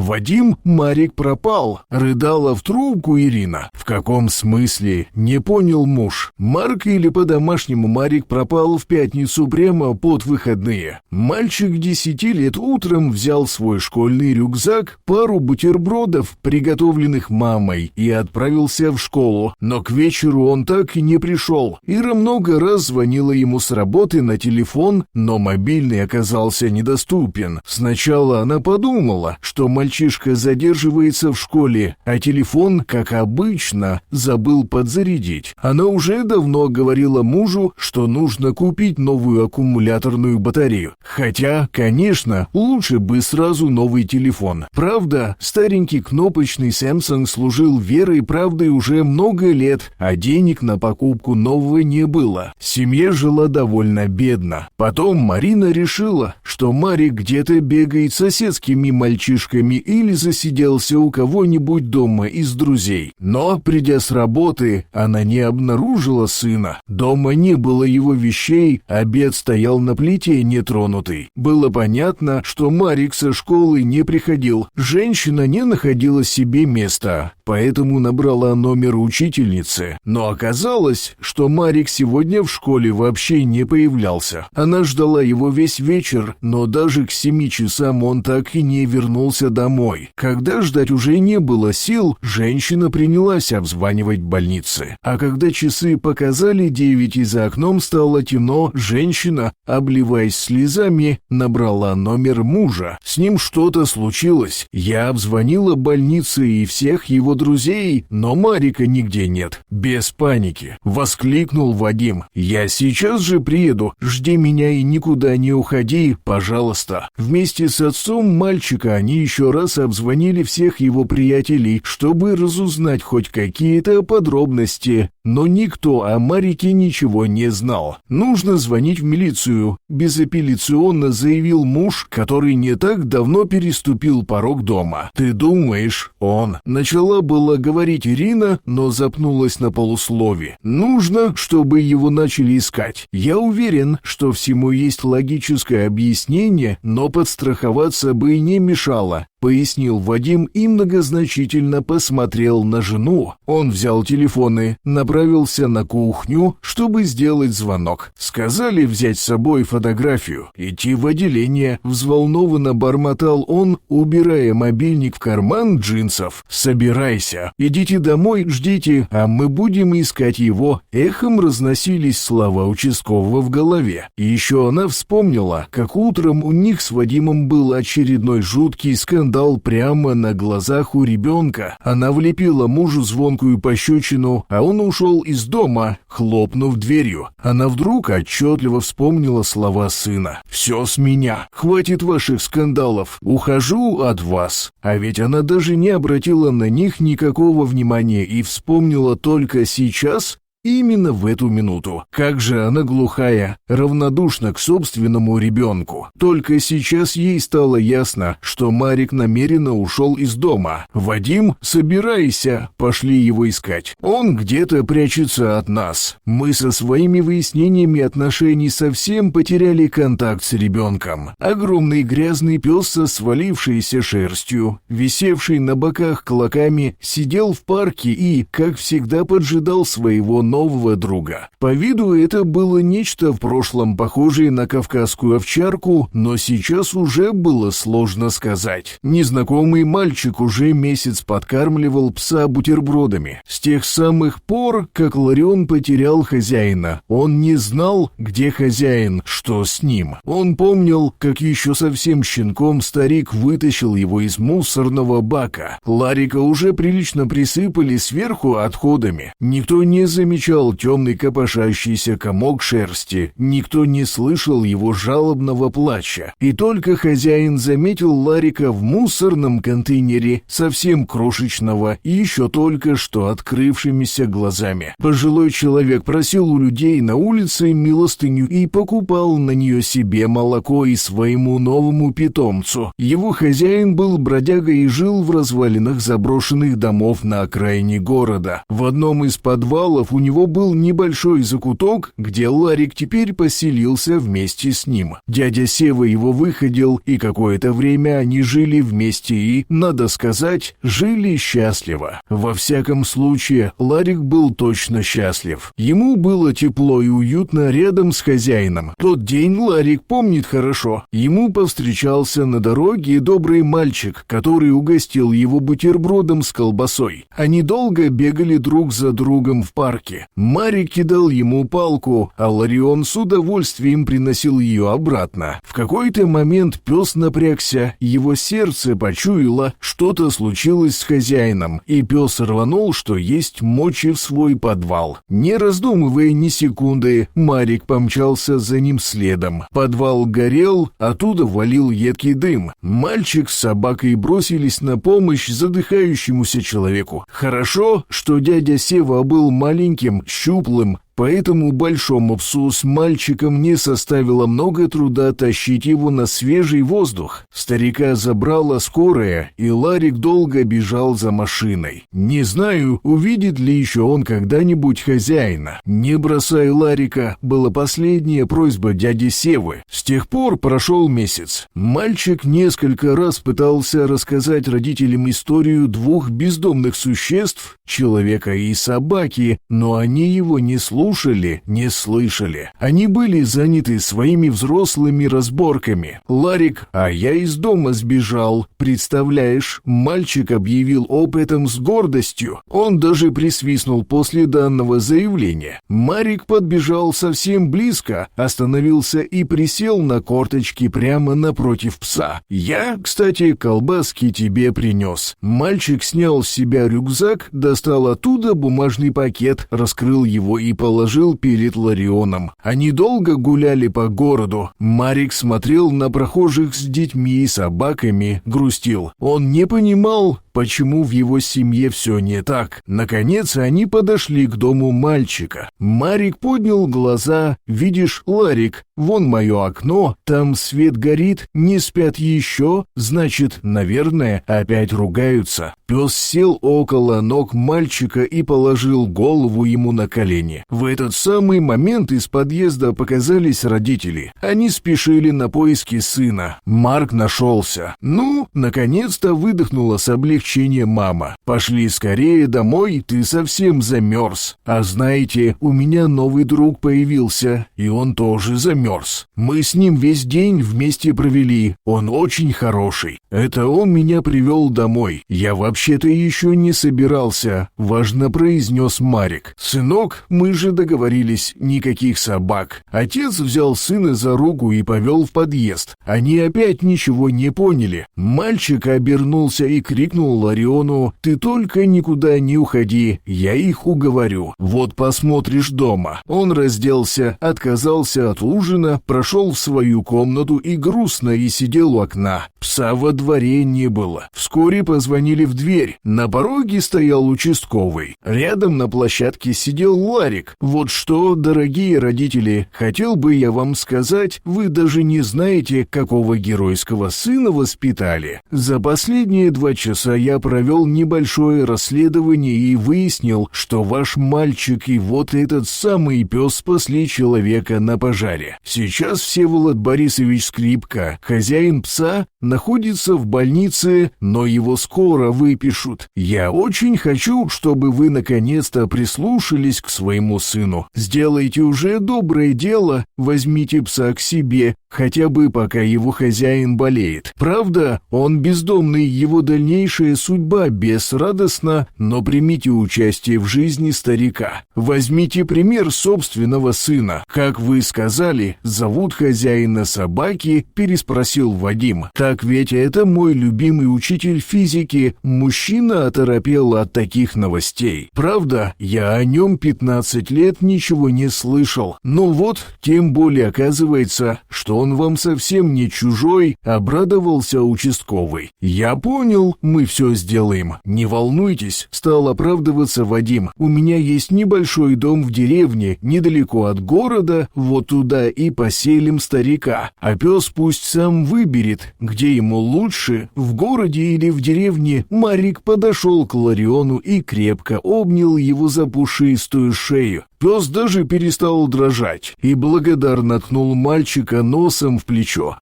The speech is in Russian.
Вадим, Марик пропал!» — рыдала в трубку Ирина. «В каком смысле?» — не понял муж. Марк или по-домашнему Марик пропал в пятницу прямо под выходные. Мальчик 10 лет утром взял свой школьный рюкзак, пару бутербродов, приготовленных мамой, и отправился в школу. Но к вечеру он так и не пришел. Ира много раз звонила ему с работы на телефон, но мобильный оказался недоступен. Сначала она подумала, что мальчишка задерживается в школе, а телефон, как обычно, забыл подзарядить. Она уже давно говорила мужу, что нужно купить новую аккумуляторную батарею. Хотя, конечно, лучше бы сразу новый телефон. Правда, старенький кнопочный Samsung служил верой и правдой уже много лет, а денег на покупку нового не было. Семья жила довольно бедно. Потом Марина решила, что Марик где-то бегает с соседскими мальчишками или засиделся у кого-нибудь дома из друзей. Но, придя с работы, она не обнаружила сына. Дома не было его вещей, обед стоял на плите нетронутый. Было понятно, что Марик со школы не приходил. Женщина не находила себе места, поэтому набрала номер учительницы. Но оказалось, что Марик сегодня в школе вообще не появлялся. Она ждала его весь вечер, но даже к 7 часам он так и не вернулся домой. Когда ждать уже не было сил, женщина принялась обзванивать больницы. А когда часы показали 9 и за окном стало темно, женщина, обливаясь слезами, набрала номер мужа. С ним что-то случилось. Я обзвонила больницы и всех его друзей, но Марика нигде нет. Без паники воскликнул Вадим. «Я сейчас же приеду. Жди меня и никуда не уходи, пожалуйста». Вместе с отцом мальчика они еще раз обзвонили всех его приятелей, чтобы разузнать хоть какие-то подробности. Но никто о Марике ничего не знал. «Нужно звонить в милицию», — безапелляционно заявил муж, который не так давно переступил порог дома. «Ты думаешь, он...» — начала было говорить Ирина, но запнулась на полуслове. «Нужно, чтобы его начали искать. Я уверен, что всему есть логическое объяснение, но подстраховаться бы и не мешало», — пояснил Вадим и многозначительно посмотрел на жену. Он взял телефоны, направился на кухню, чтобы сделать звонок. Сказали взять с собой фотографию. «Идти в отделение», — взволнованно бормотал он, убирая мобильник в карман джинсов. «Собирайся. Идите домой, ждите, а мы будем искать его». Эхом разносились слова участкового в голове. И еще она вспомнила, как утром у них с Вадимом был очередной жуткий скандал прямо на глазах у ребенка. Она влепила мужу звонкую пощечину, а он ушел из дома, хлопнув дверью. Она вдруг отчетливо вспомнила слова сына. «Все с меня. Хватит ваших скандалов. Ухожу от вас». А ведь она даже не обратила на них никакого внимания и вспомнила только сейчас, именно в эту минуту. Как же она глухая, равнодушна к собственному ребенку. Только сейчас ей стало ясно, что Марик намеренно ушел из дома. «Вадим, собирайся, пошли его искать. Он где-то прячется от нас. Мы со своими выяснениями отношений совсем потеряли контакт с ребенком». Огромный грязный пес со свалившейся шерстью, висевший на боках клоками, сидел в парке и, как всегда, поджидал своего нового друга. По виду это было нечто в прошлом похожее на кавказскую овчарку, но сейчас уже было сложно сказать. Незнакомый мальчик уже месяц подкармливал пса бутербродами. С тех самых пор, как Ларион потерял хозяина, он не знал, где хозяин, что с ним. Он помнил, как еще совсем щенком старик вытащил его из мусорного бака. Ларика уже прилично присыпали сверху отходами. Никто не замечал темный копошащийся комок шерсти, никто не слышал его жалобного плача. И только хозяин заметил Ларика в мусорном контейнере, совсем крошечного и еще только что открывшимися глазами. Пожилой человек просил у людей на улице милостыню и покупал на нее себе молоко и своему новому питомцу. Его хозяин был бродягой и жил в развалинах заброшенных домов на окраине города. В одном из подвалов у него него был небольшой закуток, где Ларик теперь поселился вместе с ним. Дядя Сева его выходил, и какое-то время они жили вместе и, надо сказать, жили счастливо. Во всяком случае, Ларик был точно счастлив. Ему было тепло и уютно рядом с хозяином. Тот день Ларик помнит хорошо. Ему повстречался на дороге добрый мальчик, который угостил его бутербродом с колбасой. Они долго бегали друг за другом в парке. Марик кидал ему палку, а Ларион с удовольствием приносил ее обратно. В какой-то момент пес напрягся, его сердце почуяло, что-то случилось с хозяином, и пес рванул, что есть мочи, в свой подвал. Не раздумывая ни секунды, Марик помчался за ним следом. Подвал горел, оттуда валил едкий дым. Мальчик с собакой бросились на помощь задыхающемуся человеку. Хорошо, что дядя Сева был маленьким, щуплым, поэтому большому псу с мальчиком не составило много труда тащить его на свежий воздух. Старика забрала скорая, и Ларик долго бежал за машиной. Не знаю, увидит ли еще он когда-нибудь хозяина. «Не бросай Ларика» была последняя просьба дяди Севы. С тех пор прошел месяц. Мальчик несколько раз пытался рассказать родителям историю двух бездомных существ, человека и собаки, но они его не слушали, не слышали. Они были заняты своими взрослыми разборками. «Ларик, а я из дома сбежал. Представляешь?» Мальчик объявил об этом с гордостью. Он даже присвистнул после данного заявления. Марик подбежал совсем близко, остановился и присел на корточки прямо напротив пса. «Я, кстати, колбаски тебе принес». Мальчик снял с себя рюкзак, достал оттуда бумажный пакет, раскрыл его и положил перед Ларионом. Они долго гуляли по городу. Марик смотрел на прохожих с детьми и собаками, грустил. Он не понимал, почему в его семье все не так. Наконец они подошли к дому мальчика. Марик поднял глаза. «Видишь, Ларик, вон мое окно, там свет горит, не спят еще, значит, наверное, опять ругаются». Пес сел около ног мальчика и положил голову ему на колени. В этот самый момент из подъезда показались родители. Они спешили на поиски сына. Марк нашелся. «Ну, наконец-то», выдохнула с облегчением мама. «Пошли скорее домой, ты совсем замерз. А знаете, у меня новый друг появился, и он тоже замерз. Мы с ним весь день вместе провели, он очень хороший. Это он меня привел домой. Я вообще-то еще не собирался», — важно произнес Марик. «Сынок, мы же договорились, никаких собак». Отец взял сына за руку и повел в подъезд. Они опять ничего не поняли. Мальчик обернулся и крикнул Лариону: «Ты только никуда не уходи, я их уговорю. Вот посмотришь дома». Он разделся, отказался от ужина, прошел в свою комнату и грустно и сидел у окна. Пса во дворе не было. Вскоре позвонили в дверь. На пороге стоял участковый. Рядом на площадке сидел Ларик. Вот что, дорогие родители, хотел бы я вам сказать, вы даже не знаете, какого геройского сына воспитали. За последние 2 часа я провел небольшое расследование и выяснил, что ваш мальчик и вот этот самый пес спасли человека на пожаре. Сейчас Всеволод Борисович Скрипка, хозяин пса, находится в больнице, но его скоро выпишут. Я очень хочу, чтобы вы наконец-то прислушались к своему сыну. Сделайте уже доброе дело, возьмите пса к себе, хотя бы пока его хозяин болеет. Правда, он бездомный, его дальнейшая судьба безрадостна, но примите участие в жизни старика. Возьмите пример собственного сына. Как вы сказали, зовут хозяина собаки?» — переспросил Вадим. «Так ведь это мой любимый учитель физики». Мужчина оторопел от таких новостей. «Правда, я о нем 15 лет ничего не слышал. Но вот, тем более оказывается, что он вам совсем не чужой», — обрадовался участковый. «Я понял, мы все сделаем. Не волнуйтесь», — стал оправдываться Вадим. «У меня есть небольшой дом в деревне, недалеко от города, вот туда и поселим старика. А пес пусть сам выберет, где ему лучше, в городе или в деревне». Марик подошел к Лариону и крепко обнял его за пушистую шею. Пес даже перестал дрожать и благодарно ткнул мальчика носом в плечо.